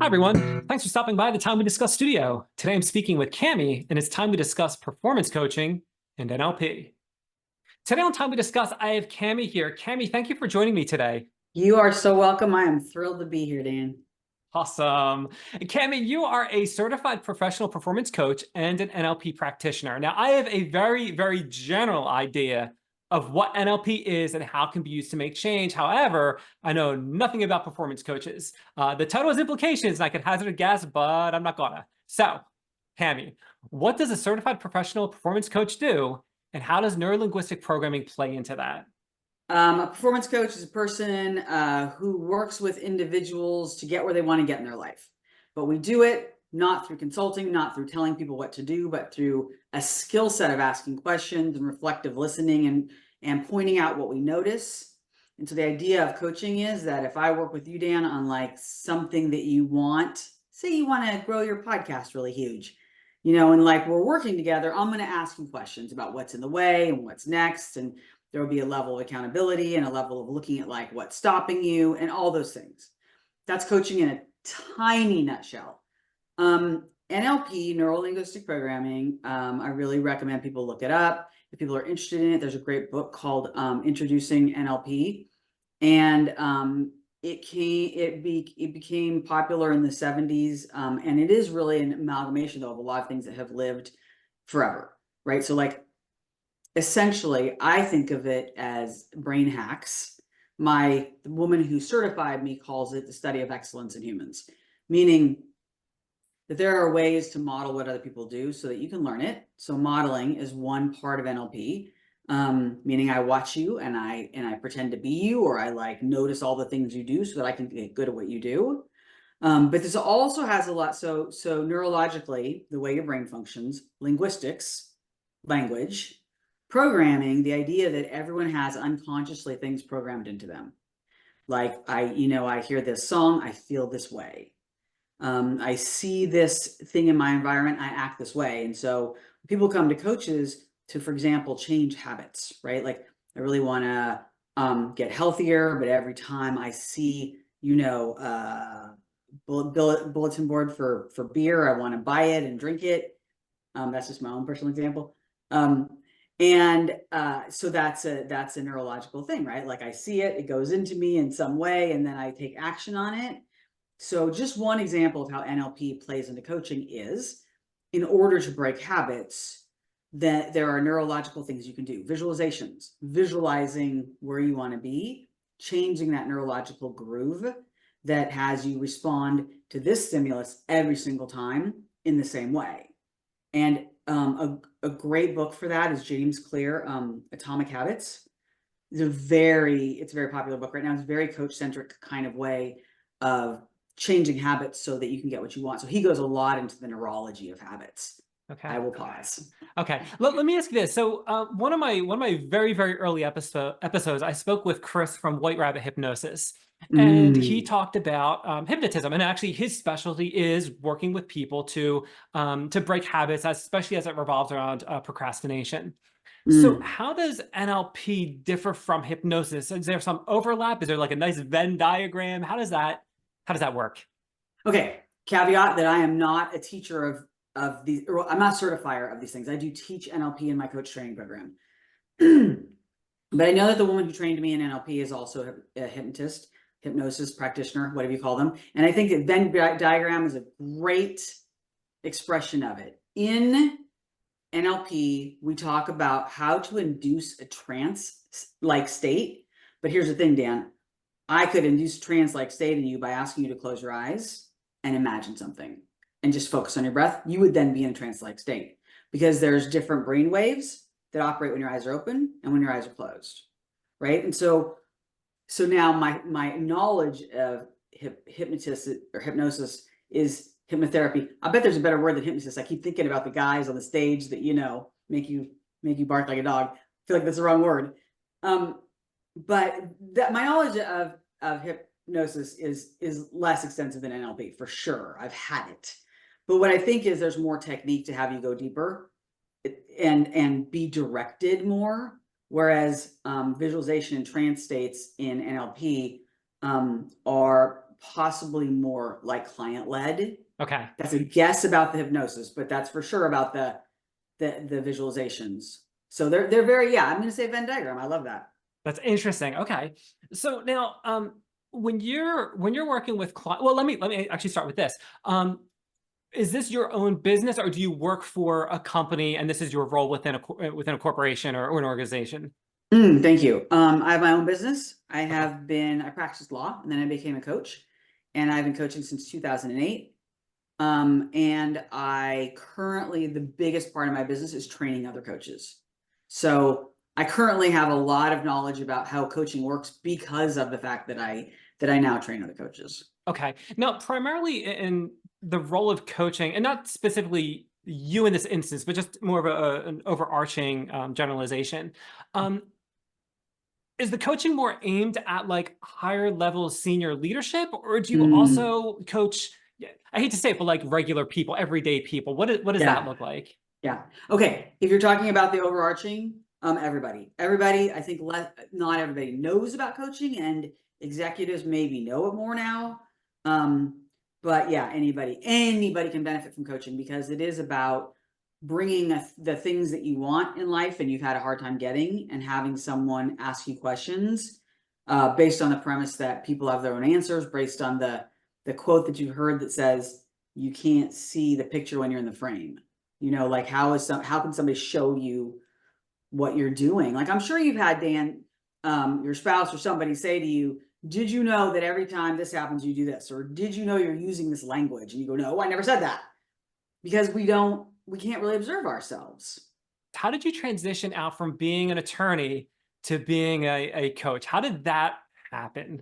Hi, everyone. Thanks for stopping by the Time We Discuss studio. Today I'm speaking with Cami, and it's time we discuss performance coaching and NLP. Today on Time We Discuss, I have Cami here. Cami, thank you for joining me today. You are so welcome. I am thrilled to be here, Dan. Awesome. Cami, you are a certified professional performance coach and an NLP practitioner. Now, I have a very, very general idea of what NLP is and how it can be used to make change. However, I know nothing about performance coaches. The title has implications, and I can hazard a guess, but I'm not gonna. So, Cami, what does a certified professional performance coach do, and how does neurolinguistic programming play into that? A performance coach is a person who works with individuals to get where they want to get in their life. But we do it not through consulting, not through telling people what to do, but through a skill set of asking questions and reflective listening and pointing out what we notice. And so the idea of coaching is that if I work with you, Dan, on like something that you want, say you want to grow your podcast really huge, and like we're working together, I'm going to ask you questions about what's in the way and what's next. And there will be a level of accountability and a level of looking at like what's stopping you and all those things. That's coaching in a tiny nutshell. NLP, neurolinguistic programming, I really recommend people look it up. If people are interested in it, there's a great book called Introducing NLP. And it became popular in the 70s. And it is really an amalgamation, though, of a lot of things that have lived forever, right? So like, essentially, I think of it as brain hacks. The woman who certified me calls it the study of excellence in humans, meaning that there are ways to model what other people do so that you can learn it. So modeling is one part of NLP, meaning I watch you and I pretend to be you, or I like notice all the things you do so that I can get good at what you do. But this also has a lot. So neurologically, the way your brain functions, linguistics, language, programming, the idea that everyone has unconsciously things programmed into them. Like I hear this song, I feel this way. I see this thing in my environment, I act this way. And so people come to coaches to, for example, change habits, right? Like I really want to get healthier, but every time I see, bulletin board for beer, I want to buy it and drink it. That's just my own personal example. So that's a neurological thing, right? Like I see it, it goes into me in some way, and then I take action on it. So just one example of how NLP plays into coaching is, in order to break habits, that there are neurological things you can do. Visualizations, visualizing where you want to be, changing that neurological groove that has you respond to this stimulus every single time in the same way. And a great book for that is James Clear, Atomic Habits. It's a very popular book right now. It's a very coach-centric kind of way of changing habits so that you can get what you want. So he goes a lot into the neurology of habits. Okay. I will pause. Okay. Let me ask you this. So one of my very, very early episodes, I spoke with Chris from White Rabbit Hypnosis. And he talked about hypnotism, and actually his specialty is working with people to break habits, especially as it revolves around procrastination. So how does NLP differ from hypnosis? Is there some overlap? Is there like a nice Venn diagram? How does that work? Okay, caveat that I am not a teacher of these, or I'm not a certifier of these things. I do teach NLP in my coach training program. But I know that the woman who trained me in NLP is also a hypnotist, hypnosis practitioner, whatever you call them. And I think that Venn diagram is a great expression of it. In NLP, we talk about how to induce a trance-like state. But here's the thing, Dan. I could induce a trance-like state in you by asking you to close your eyes and imagine something and just focus on your breath. You would then be in a trance-like state because there's different brain waves that operate when your eyes are open and when your eyes are closed, right? And so now my knowledge of hypnosis is hypnotherapy. I bet there's a better word than hypnosis. I keep thinking about the guys on the stage that make you bark like a dog. I feel like that's the wrong word. But that my knowledge of hypnosis is less extensive than NLP for sure. I've had it, but what I think is there's more technique to have you go deeper and be directed more. Whereas visualization and trance states in NLP are possibly more like client-led. Okay. That's a guess about the hypnosis, but that's for sure about the visualizations. So they're very, yeah, I'm going to say Venn diagram. I love that. That's interesting. Okay. So now, when you're working with clients, well, let me actually start with this. Is this your own business, or do you work for a company and this is your role within a corporation or an organization? Thank you. I have my own business. Okay. I practiced law and then I became a coach, and I've been coaching since 2008. And I currently, the biggest part of my business is training other coaches. So I currently have a lot of knowledge about how coaching works because of the fact that I now train other coaches. Okay. Now, primarily in the role of coaching, and not specifically you in this instance, but just more of an overarching generalization. Is the coaching more aimed at like higher level senior leadership, or do you Mm, also coach? Yeah, I hate to say it, but like regular people, everyday people. What does that yeah. look like? Yeah. Okay. If you're talking about the overarching, everybody, I think not everybody knows about coaching, and executives maybe know it more now. Um, but yeah, anybody can benefit from coaching because it is about bringing the things that you want in life and you've had a hard time getting, and having someone ask you questions, based on the premise that people have their own answers, based on the quote that you heard that says, you can't see the picture when you're in the frame. Like how can somebody show you what you're doing? Like, I'm sure you've had, Dan, your spouse or somebody say to you, did you know that every time this happens, you do this? Or did you know you're using this language? And you go, no, I never said that. Because we can't really observe ourselves. How did you transition out from being an attorney to being a coach? How did that happen?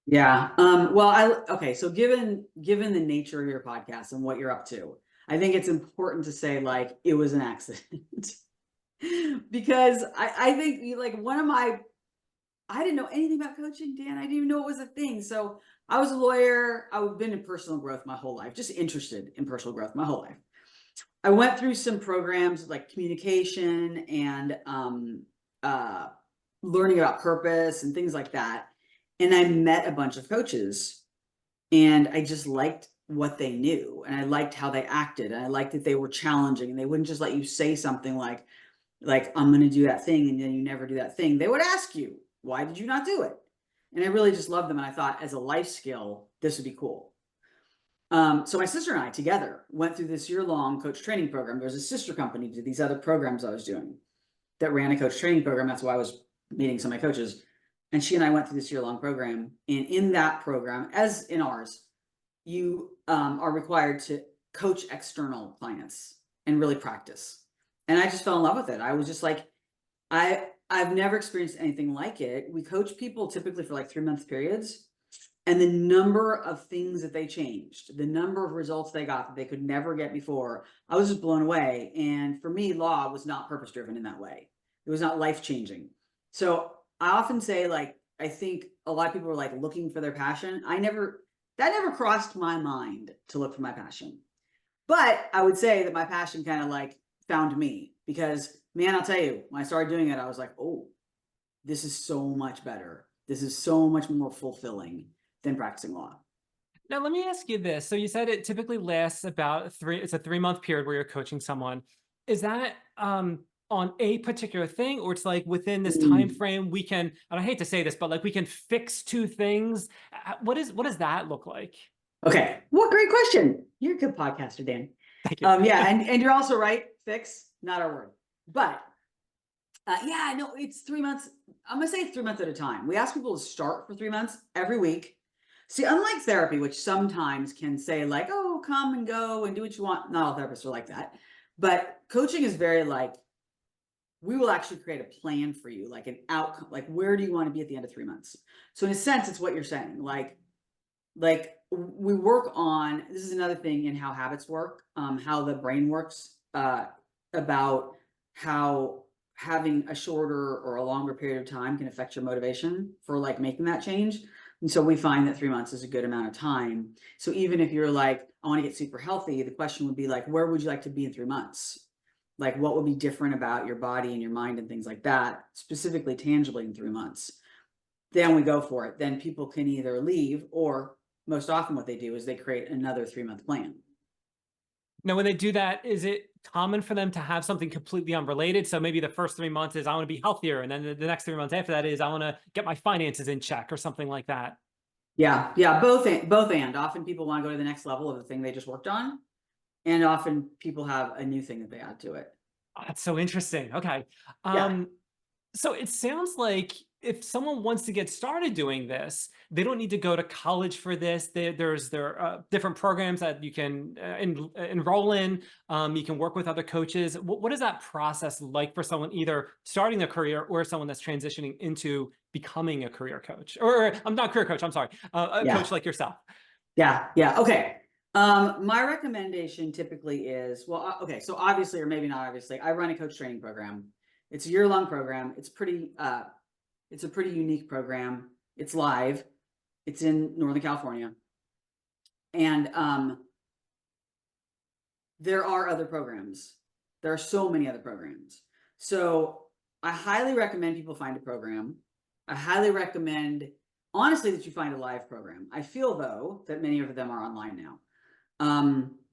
Yeah. Okay. So given the nature of your podcast and what you're up to, I think it's important to say, like, it was an accident. Because I think, like, I didn't know anything about coaching, Dan. I didn't even know it was a thing. So I was a lawyer. I've been in personal growth my whole life, just interested in personal growth my whole life. I went through some programs like communication and uh, learning about purpose and things like that. And I met a bunch of coaches, and I just liked what they knew, and I liked how they acted, and I liked that they were challenging, and they wouldn't just let you say something like I'm going to do that thing, and then you never do that thing. They would ask you, why did you not do it? And I really just loved them, and I thought, as a life skill, this would be cool. So my sister and I together went through this year-long coach training program. There was a sister company to these other programs I was doing that ran a coach training program. That's why I was meeting some of my coaches. And she and I went through this year-long program. And in that program, as in ours, you are required to coach external clients and really practice. And I just fell in love with it. I was just like, I've never experienced anything like it. We coach people typically for like 3-month periods. And the number of things that they changed, the number of results they got that they could never get before, I was just blown away. And for me, law was not purpose driven in that way. It was not life changing. So I often say, like, I think a lot of people are like looking for their passion. That never crossed my mind to look for my passion. But I would say that my passion kind of like found me, because, man, I'll tell you, when I started doing it, I was like, oh, this is so much better. This is so much more fulfilling than practicing law. Now, let me ask you this. So you said it typically lasts about it's a 3-month period where you're coaching someone. Is that on a particular thing, or it's like within this time Mm. frame we can, and I hate to say this, but like we can fix 2 things? What does that look like? Okay. What great question. You're a good podcaster, Dan. Thank you. Yeah, and you're also right. Fix, not our word. But yeah, no, it's 3 months. I'm gonna say it's 3 months at a time. We ask people to start for 3 months every week. See, unlike therapy, which sometimes can say like, oh, come and go and do what you want. Not all therapists are like that. But coaching is very like, we will actually create a plan for you, like an outcome, like where do you want to be at the end of 3 months? So in a sense, it's what you're saying. Like we work on, this is another thing in how habits work, how the brain works, about how having a shorter or a longer period of time can affect your motivation for like making that change. And so we find that 3 months is a good amount of time. So even if you're like, I want to get super healthy, the question would be like, where would you like to be in 3 months? Like, what would be different about your body and your mind and things like that, specifically tangibly in 3 months? Then we go for it. Then people can either leave or most often what they do is they create another 3-month plan. Now, when they do that, is it common for them to have something completely unrelated? So maybe the first 3 months is I want to be healthier, and then the next 3 months after that is I want to get my finances in check or something like that. Yeah, both and. Often people want to go to the next level of the thing they just worked on, and often people have a new thing that they add to it. Oh, that's so interesting. Okay. Yeah. So it sounds like if someone wants to get started doing this, they don't need to go to college for this. There are different programs that you can enroll in. You can work with other coaches. What is that process like for someone either starting a career or someone that's transitioning into becoming a career coach? Or I'm not a career coach, I'm sorry, a Yeah. coach like yourself. Yeah. Okay. My recommendation typically is, well, okay, so obviously, or maybe not obviously, I run a coach training program. It's a year-long program. It's a pretty unique program. It's live. It's in Northern California. And there are other programs. There are so many other programs. So I highly recommend people find a program. I highly recommend, honestly, that you find a live program. I feel though that many of them are online now.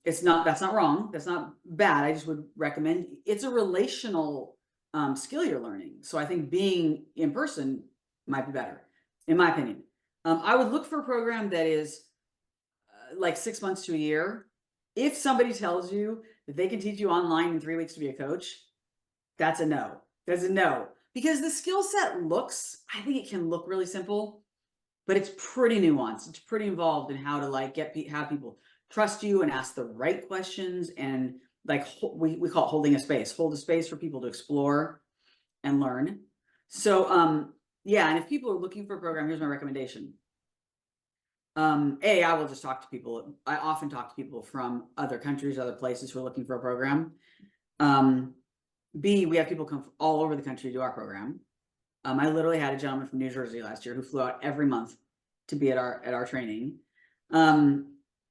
That's not wrong. That's not bad. I just would recommend, it's a relational skill you're learning. So I think being in person might be better, in my opinion. I would look for a program that is like 6 months to a year. If somebody tells you that they can teach you online in 3 weeks to be a coach, that's a no. That's a no. Because the skill set I think it can look really simple, but it's pretty nuanced. It's pretty involved in how to like have people trust you and ask the right questions, and like we call it holding a space. Hold a space for people to explore and learn. So yeah, and if people are looking for a program, here's my recommendation. I will just talk to people. I often talk to people from other countries, other places who are looking for a program. B, we have people come from all over the country to do our program. I literally had a gentleman from New Jersey last year who flew out every month to be at our training.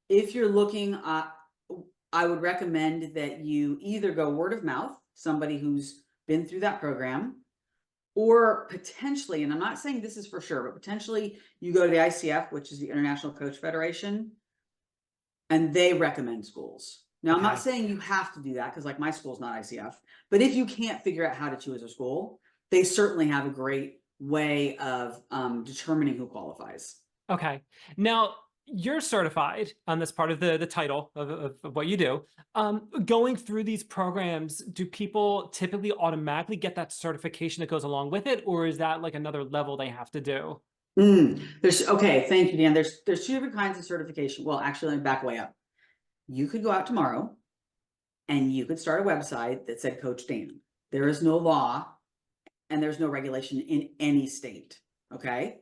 If you're looking, I would recommend that you either go word of mouth, somebody who's been through that program, or potentially, and I'm not saying this is for sure, but potentially you go to the ICF, which is the International Coach Federation, and they recommend schools. Now, I'm not saying you have to do that because like my school's not ICF, but if you can't figure out how to choose a school, they certainly have a great way of determining who qualifies. Okay. Now, you're certified on this part of the title of what you do. Going through these programs, do people typically automatically get that certification that goes along with it, or is that like another level they have to do? Okay, thank you, Dan. There's 2 different kinds of certification. Well, actually, let me back way up. You could go out tomorrow and you could start a website that said Coach Dan. There is no law and there's no regulation in any state. Okay.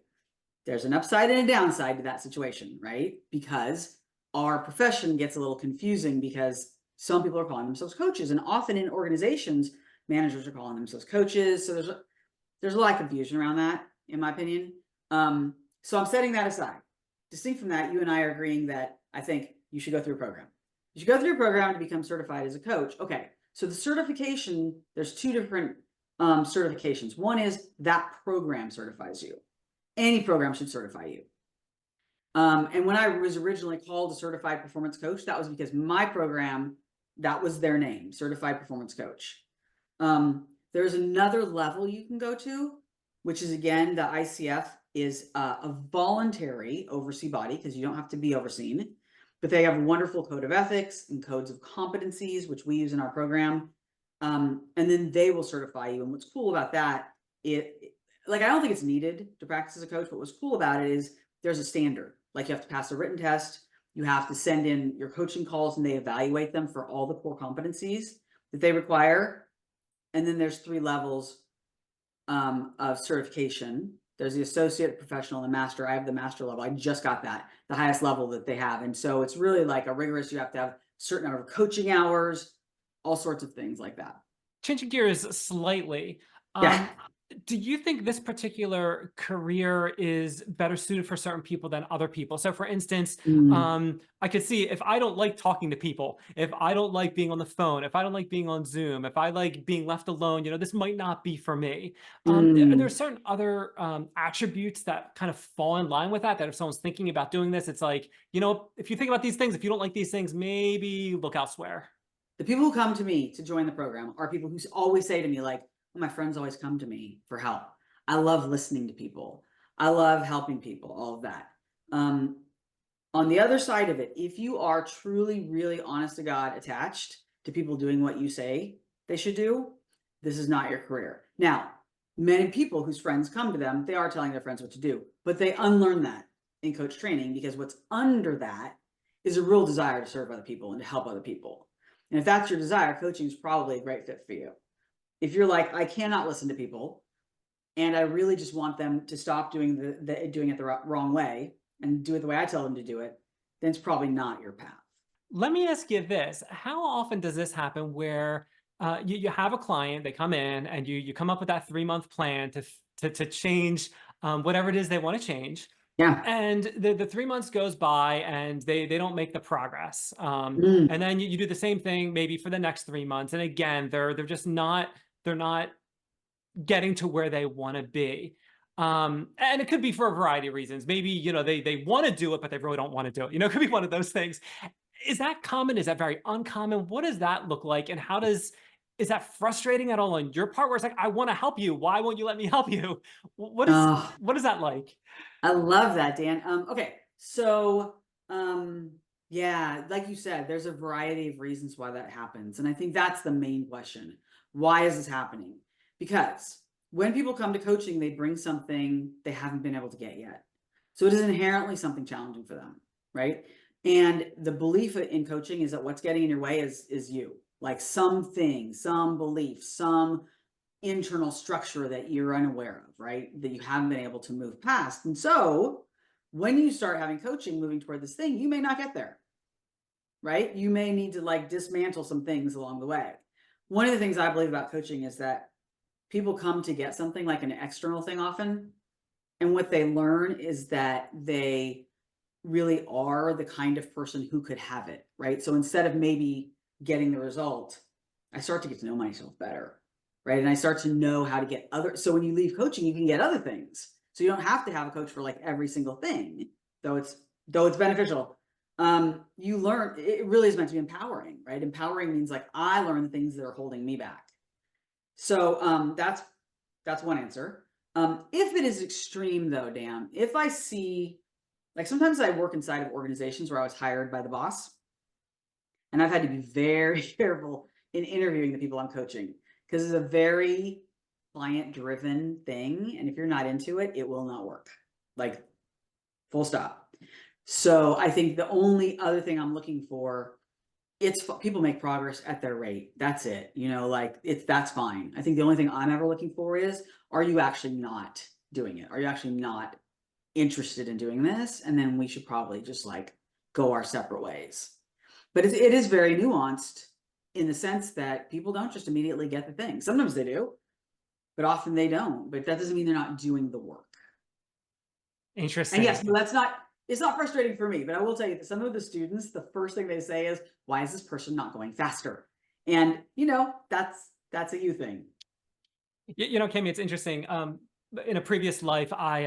There's an upside and a downside to that situation, right? Because our profession gets a little confusing because some people are calling themselves coaches, and often in organizations, managers are calling themselves coaches. So there's a lot of confusion around that, in my opinion. So I'm setting that aside. Distinct from that, you and I are agreeing that I think you should go through a program. You should go through a program to become certified as a coach. Okay, so the certification, there's 2 different certifications. One is that program certifies you. Any program should certify you. And when I was originally called a certified performance coach, that was because my program, that was their name, certified performance coach. There's another level you can go to, which is again, the ICF is a voluntary oversee body because you don't have to be overseen, but they have a wonderful code of ethics and codes of competencies, which we use in our program. And then they will certify you. And what's cool about that, like, I don't think it's needed to practice as a coach, but what's cool about it is there's a standard. Like you have to pass a written test, you have to send in your coaching calls and they evaluate them for all the core competencies that they require. And then there's 3 levels of certification. There's the associate, professional, and the master. I have the master level. I just got that, the highest level that they have. And so it's really like a rigorous, you have to have a certain number of coaching hours, all sorts of things like that. Changing gears slightly. Yeah. Do you think this particular career is better suited for certain people than other people? So for instance, Mm, I could see if I don't like talking to people, if I don't like being on the phone, if I don't like being on Zoom, if I like being left alone, this might not be for me. Are there mm. certain other attributes that kind of fall in line with that, that if someone's thinking about doing this, it's like, if you think about these things, if you don't like these things, maybe look elsewhere. The people who come to me to join the program are people who always say to me, like, "Oh, my friends always come to me for help. I love listening to people. I love helping people, all of that." Um, on the other side of it, if you are truly, really honest to God attached to people doing what you say they should do, this is not your career. Now, many people whose friends come to them, they are telling their friends what to do, but they unlearn that in coach training, because what's under that is a real desire to serve other people and to help other people. And if that's your desire, coaching is probably a great fit for you. If you're like, I cannot listen to people and I really just want them to stop doing doing it the wrong way and do it the way I tell them to do it, then it's probably not your path. Let me ask you this. How often does this happen where you have a client, they come in and you come up with that 3-month plan to change whatever it is they want to change. Yeah. And the 3 months goes by and they don't make the progress. Mm. And then you do the same thing maybe for the next 3 months. And again, they're just not, they're not getting to where they want to be. And it could be for a variety of reasons. Maybe, they want to do it, but they really don't want to do it. It could be one of those things. Is that common? Is that very uncommon? What does that look like? And is that frustrating at all on your part where it's like, I want to help you. Why won't you let me help you? Oh, What is that like? I love that, Dan. Okay. So, um, yeah, like you said, there's a variety of reasons why that happens. And I think that's the main question. Why is this happening? Because when people come to coaching, they bring something they haven't been able to get yet. So it is inherently something challenging for them, right? And the belief in coaching is that what's getting in your way is you, like something, some belief, some internal structure that you're unaware of, right? That you haven't been able to move past. And so when you start having coaching moving toward this thing, you may not get there, right? You may need to like dismantle some things along the way. One of the things I believe about coaching is that people come to get something like an external thing often. And what they learn is that they really are the kind of person who could have it, right? So instead of maybe getting the result, I start to get to know myself better, right? And I start to know how to get other. So when you leave coaching, you can get other things. So you don't have to have a coach for like every single thing, though it's beneficial. You learn. It really is meant to be empowering, right? Empowering means like I learn the things that are holding me back. So that's one answer. If it is extreme though, Dan, if I see like sometimes I work inside of organizations where I was hired by the boss, and I've had to be very careful in interviewing the people I'm coaching because it's a very client driven thing. And if you're not into it, it will not work. Like full stop. So I think the only other thing I'm looking for, it's people make progress at their rate. That's it. Like that's fine. I think the only thing I'm ever looking for is, are you actually not doing it? Are you actually not interested in doing this? And then we should probably just like go our separate ways. But it is very nuanced in the sense that people don't just immediately get the thing. Sometimes they do, but often they don't. But that doesn't mean they're not doing the work. And yes, no, Interesting. it's not frustrating for me, but I will tell you that some of the students, the first thing they say is, why is this person not going faster? And that's a you thing. Kimmy, it's interesting. In a previous life, I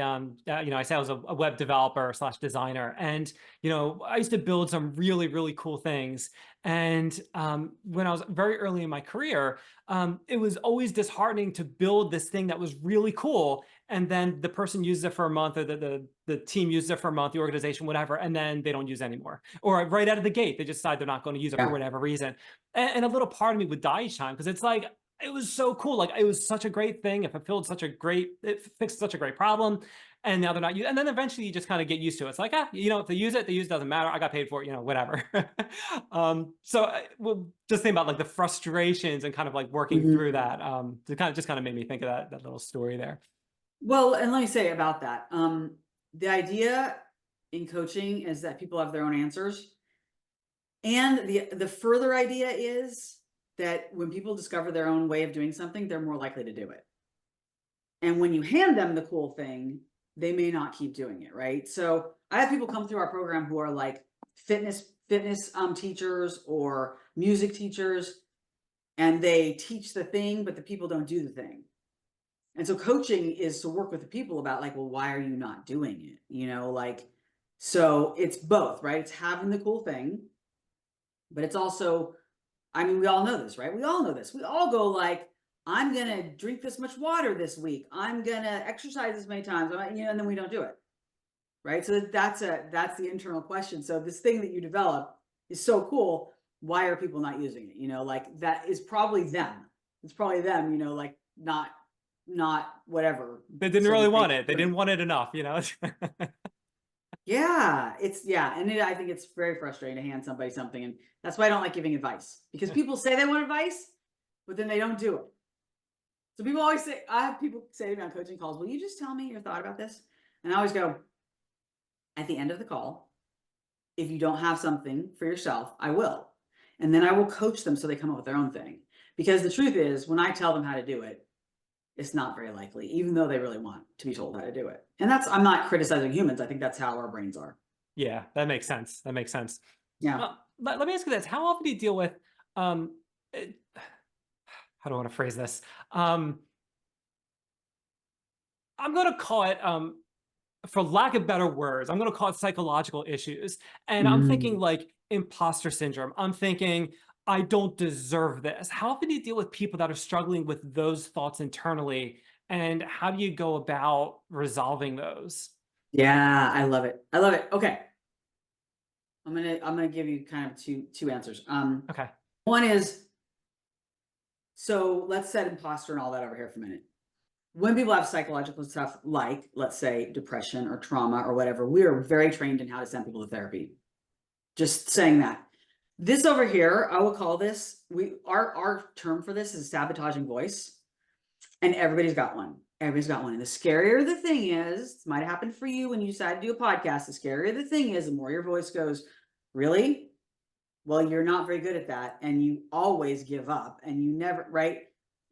say I was a web developer slash designer, and I used to build some really, really cool things. And when I was very early in my career, it was always disheartening to build this thing that was really cool, and then the person uses it for a month, or the team uses it for a month, the organization, whatever, and then they don't use it anymore, or right out of the gate, they just decide they're not going to use it for Yeah. whatever reason. And a little part of me would die each time because it's like, it was so cool. Like it was such a great thing. It fixed such a great problem. And now they're not using, and then eventually you just kind of get used to it. It's like, if they use it, doesn't matter. I got paid for it, whatever. We'll just think about like the frustrations and kind of like working through Mhm. that. To kind of made me think of that little story there. Well, and let me say about that. The idea in coaching is that people have their own answers. And the further idea is that when people discover their own way of doing something, they're more likely to do it. And when you hand them the cool thing, they may not keep doing it, right? So I have people come through our program who are like fitness teachers or music teachers, and they teach the thing, but the people don't do the thing. And so coaching is to work with the people about like, well, why are you not doing it? You know, like, so it's both, right? It's having the cool thing, but it's also, I mean, we all know this, right? We all know this. We all go like, I'm going to drink this much water this week. I'm going to exercise this many times, you know, and then we don't do it. Right. So that's the internal question. So this thing that you develop is so cool. Why are people not using it? You know, like that is probably them. It's probably them, you know, like not whatever. They didn't So really that want it. They didn't want it enough, you know? yeah, and I think it's very frustrating to hand somebody something, and that's why I don't like giving advice, because people say they want advice, but then they don't do it. So people always say, I have people say to me on coaching calls, will you just tell me your thought about this? And I always go, at the end of the call, if you don't have something for yourself, I will. And then I will coach them so they come up with their own thing. Because the truth is, when I tell them how to do it, it's not very likely, even though they really want to be told how to do it. And I'm not criticizing humans. I think that's how our brains are. Yeah, that makes sense. That makes sense. Yeah. Let me ask you this. How often do you deal with, um, how do I want to phrase this? I'm going to call it, for lack of better words, I'm going to call it psychological issues. And I'm thinking like imposter syndrome. I'm thinking, I don't deserve this. How often do you deal with people that are struggling with those thoughts internally? And how do you go about resolving those? Yeah, I love it. I love it. Okay. I'm gonna give you kind of two answers. Okay. One is, so let's set imposter and all that over here for a minute. When people have psychological stuff like, let's say, depression or trauma or whatever, we are very trained in how to send people to therapy. Just saying that. This over here, I will call this, our term for this is sabotaging voice. And everybody's got one. Everybody's got one. And the scarier the thing is, this might have happened for you when you decided to do a podcast. The scarier the thing is, the more your voice goes, really? Well, you're not very good at that. And you always give up and you never, right?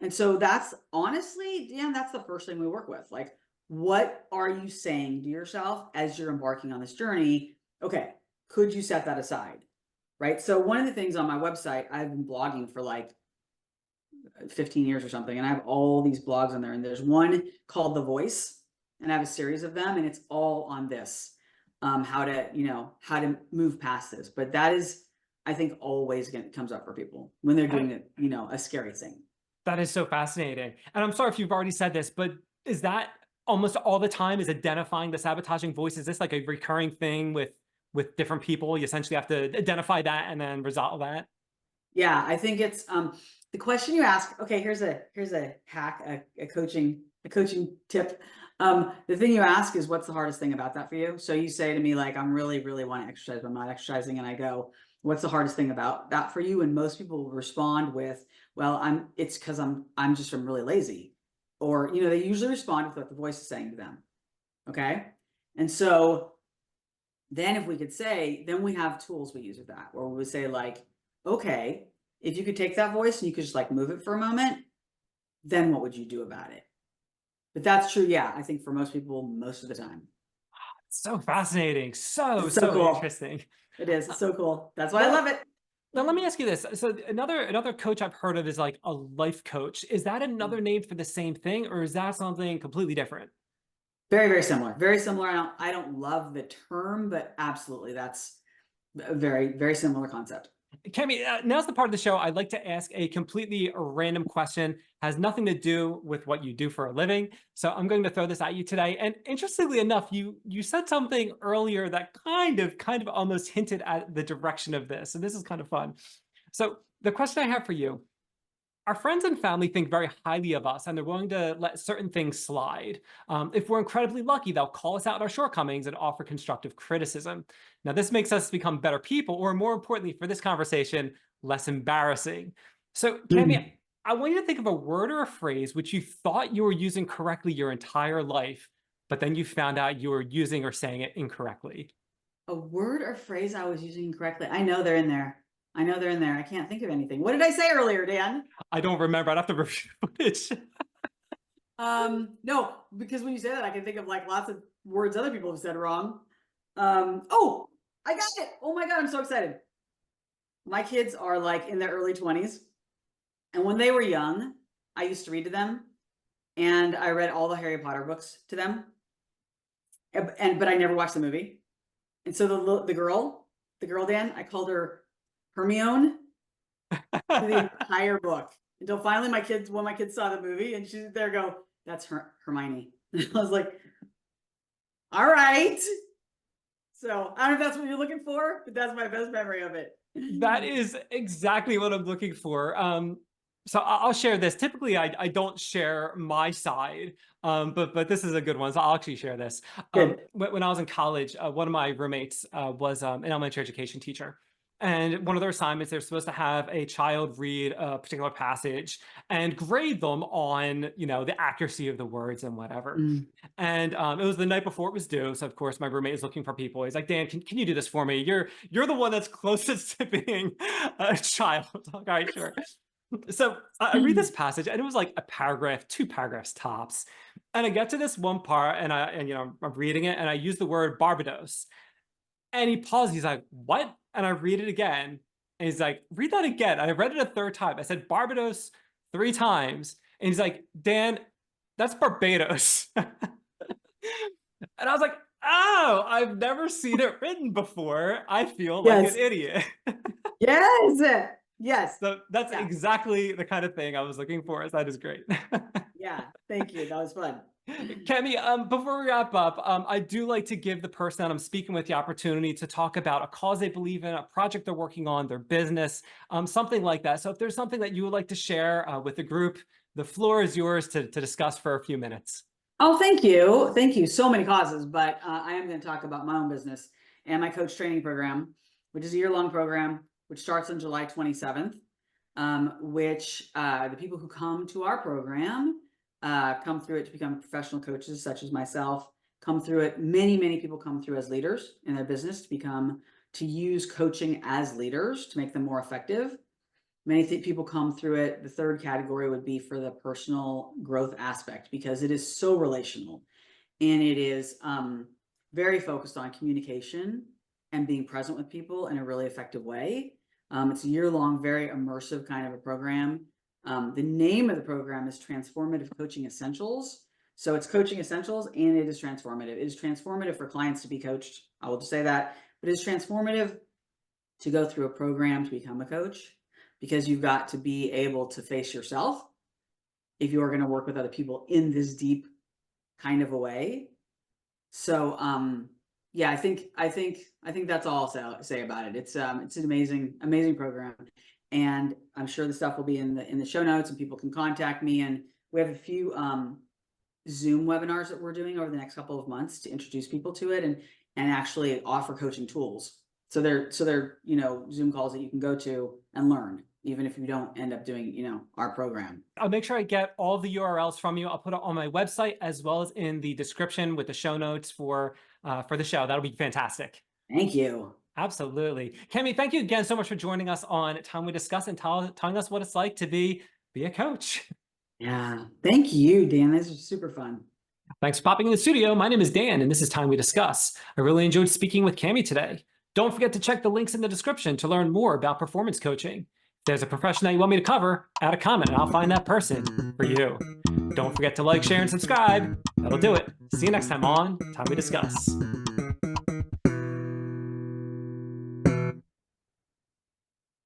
And so that's honestly, Dan, that's the first thing we work with. Like, what are you saying to yourself as you're embarking on this journey? Okay, could you set that aside? Right. So one of the things on my website, I've been blogging for like 15 years or something, and I have all these blogs on there, and there's one called The Voice, and I have a series of them, and it's all on this, how to move past this. But that is, I think, always comes up for people when they're doing it, a scary thing. That is so fascinating. And I'm sorry if you've already said this, but is that almost all the time is identifying the sabotaging voice? Is this like a recurring thing with different people? You essentially have to identify that and then resolve that. Yeah, I think it's the question you ask. Okay, here's a hack, a coaching tip. The thing you ask is, what's the hardest thing about that for you? So you say to me, like, I'm really want to exercise, but I'm not exercising. And I go, what's the hardest thing about that for you? And most people will respond with, well, it's because I'm really lazy. Or, they usually respond with what the voice is saying to them. Okay. And so then if we could say, then we have tools we use with that, where we would say like, okay, if you could take that voice and you could just like move it for a moment, then what would you do about it? But that's true. Yeah. I think for most people, most of the time. So fascinating. So, It's so cool. interesting. It is. It's so cool. That's why I love it. Now, let me ask you this. So another coach I've heard of is like a life coach. Is that another name for the same thing, or is that something completely different? Very, very similar. Very similar. I don't love the term, but absolutely, that's a very, very similar concept. Cami, now's the part of the show I'd like to ask a completely random question. Has nothing to do with what you do for a living. So I'm going to throw this at you today. And interestingly enough, you said something earlier that kind of almost hinted at the direction of this. And this is kind of fun. So the question I have for you, our friends and family think very highly of us, and they're willing to let certain things slide. If we're incredibly lucky, they'll call us out on our shortcomings and offer constructive criticism. Now, this makes us become better people, or more importantly for this conversation, less embarrassing. So, Cami, I want you to think of a word or a phrase which you thought you were using correctly your entire life, but then you found out you were using or saying it incorrectly. A word or phrase I was using incorrectly. I know they're in there. I can't think of anything. What did I say earlier, Dan? I don't remember. I'd have to review footage. No, because when you say that, I can think of like lots of words other people have said wrong. Oh, I got it. Oh my God, I'm so excited. My kids are like in their early 20s. And when they were young, I used to read to them, and I read all the Harry Potter books to them. But I never watched the movie. And so the girl Dan, I called her Hermione for the entire book until finally one of my kids saw the movie, and she's there go, that's Hermione. I was like, all right. So I don't know if that's what you're looking for, but that's my best memory of it. That is exactly what I'm looking for. So I'll share this. Typically, I don't share my side, but this is a good one. So I'll actually share this. Good. When I was in college, one of my roommates was an elementary education teacher. And one of their assignments, they're supposed to have a child read a particular passage and grade them on, the accuracy of the words and whatever. Mm. And it was the night before it was due. So of course my roommate is looking for people. He's like, Dan, can you do this for me? You're the one that's closest to being a child. Like, all right, sure. So I read this passage, and it was like a paragraph, 2 paragraphs tops. And I get to this one part, and I'm reading it, and I use the word Barbados. And he pauses. He's like, what? And I read it again. And he's like, read that again. And I read it a third time. I said Barbados 3 times. And he's like, Dan, that's Barbados. And I was like, oh, I've never seen it written before. I feel like Yes. an idiot. Yes. Yes. So that's Yeah. exactly the kind of thing I was looking for. So that is great. Yeah. Thank you. That was fun. Kemi, before we wrap up, I do like to give the person that I'm speaking with the opportunity to talk about a cause they believe in, a project they're working on, their business, something like that. So if there's something that you would like to share with the group, the floor is yours to discuss for a few minutes. Oh, thank you. Thank you. So many causes, but I am going to talk about my own business and my coach training program, which is a year-long program, which starts on July 27th, which the people who come to our program come through it to become professional coaches, such as myself, come through it. Many, many people come through as leaders in their business to use coaching as leaders to make them more effective. Many people come through it. The third category would be for the personal growth aspect, because it is so relational, and it is very focused on communication and being present with people in a really effective way. It's a year-long, very immersive kind of a program. The name of the program is Transformative Coaching Essentials. So it's coaching essentials, and it is transformative. It is transformative for clients to be coached. I will just say that, but it's transformative to go through a program to become a coach, because you've got to be able to face yourself if you are going to work with other people in this deep kind of a way. So, yeah, I think that's all I'll say about it. It's an amazing program, and I'm sure the stuff will be in the show notes, and people can contact me. And we have a few Zoom webinars that we're doing over the next couple of months to introduce people to it and actually offer coaching tools. So they're Zoom calls that you can go to and learn, even if you don't end up doing our program. I'll make sure I get all the URLs from you. I'll put it on my website as well as in the description with the show notes for the show. That'll be fantastic. Thank you. Absolutely. Kemi, thank you again so much for joining us on Time We Discuss and telling us what it's like to be a coach. Yeah. Thank you, Dan. This was super fun. Thanks for popping in the studio. My name is Dan, and this is Time We Discuss. I really enjoyed speaking with Kemi today. Don't forget to check the links in the description to learn more about performance coaching. If there's a profession that you want me to cover, add a comment and I'll find that person for you. Don't forget to like, share, and subscribe. That'll do it. See you next time on Time We Discuss.